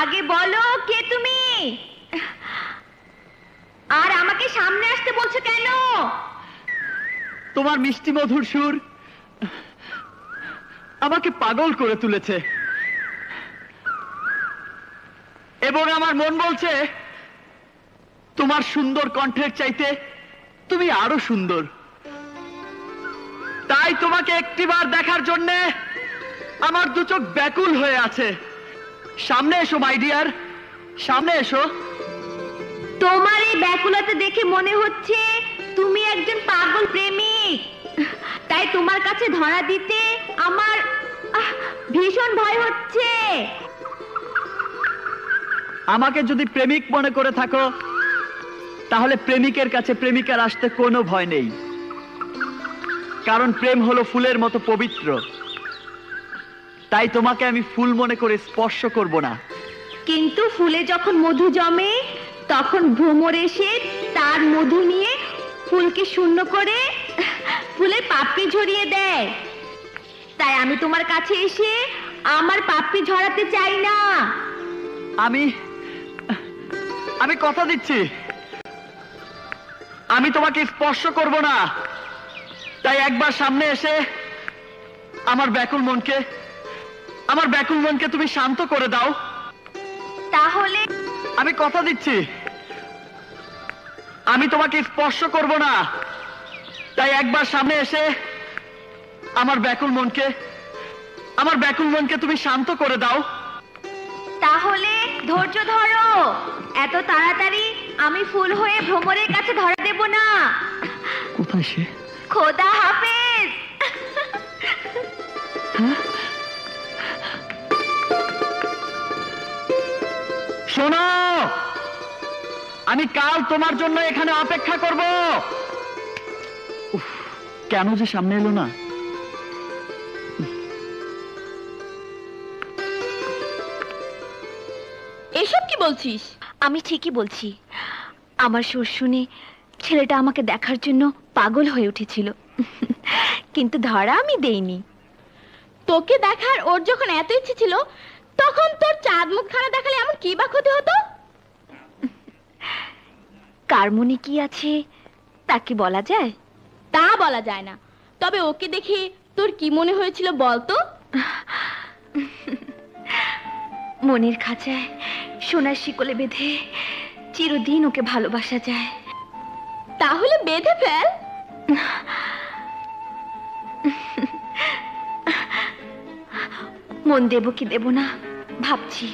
আগে বলো কে তুমি, আর আমাকে সামনে আসতে বলছো কেন? তোমার মিষ্টি মধুর সুর আমাকে পাগল করে তুলেছে, এবং আমার মন বলছে তোমার সুন্দর কণ্ঠের চাইতে তুমি আরো সুন্দর। তাই তোমাকে একটিবার দেখার জন্য আমার দু চোখ ব্যাকুল হয়ে আছে। সামনে এসো মাই ডিয়ার, সামনে এসো। তোমার এই ব্যাকুলতা দেখে মনে হচ্ছে তুমি একজন পাগল প্রেমিক। তাই তোমার কাছে ধরা দিতে আমার ভীষণ ভয় হচ্ছে। আমাকে যদি প্রেমিক মনে করে থাকো, তাহলে প্রেমিকের কাছে প্রেমিকার আসতে কোনো ভয় নেই, কারণ প্রেম হলো ফুলের মতো পবিত্র। তাই তোমাকে আমি ফুল মনে করে স্পর্শ করব না। কিন্তু ফুলে যখন মধু জমে, তখন ভ্রমর এসে তার মধু নিয়ে ফুলকে শূন্য করে ফুলের পাপড়ি ঝরিয়ে দেয়। তাই আমি তোমার কাছে এসে আমার পাপড়ি ঝরাতে চাই না। আমি কথা দিচ্ছি, আমি তোমাকে স্পর্শ করব না। তাই একবার সামনে এসে আমার ব্যাকুল মনকে তুমি শান্ত করে দাও। তাহলে আমি কথা দিচ্ছি, আমি তোমাকে স্পর্শ করব না। তাই একবার সামনে এসে আমার ব্যাকুল মনকে তুমি শান্ত করে দাও। তাহলে ধৈর্য ধরো, এত তাড়াতাড়ি আমি ফুল হয়ে ভ্রমরের কাছে ধরা দেব না। কোথায় সে? খোদা হাফেজ। শোনো, আমি কাল তোমার জন্য এখানে অপেক্ষা করব। কেন যে সামনে এলো না? এসব কি বলছিস? আমি ঠিকই বলছি। আমার সুর শুনে ছেলেটা আমাকে দেখার জন্য পাগল হয়ে উঠেছিল, কিন্তু ধরা আমি দেইনি। তোকে দেখার ওর যখন এত ইচ্ছে ছিল, তখন তোর চাঁদ মুখখানা দেখালে এমন কি বা ক্ষতি হতো? কার মনে কি আছে তা কি বলা যায়? তা বলা যায় না, তবে ওকে দেখে তোর কি মনে হয়েছিল বলতো? মনের খাঁচায় সোনার শিকলে বেঁধে চিরদিন ওকে ভালোবাসা যায়। তাহলে বেঁধে ফেল। মন দেব কি দেব না ভাবছি।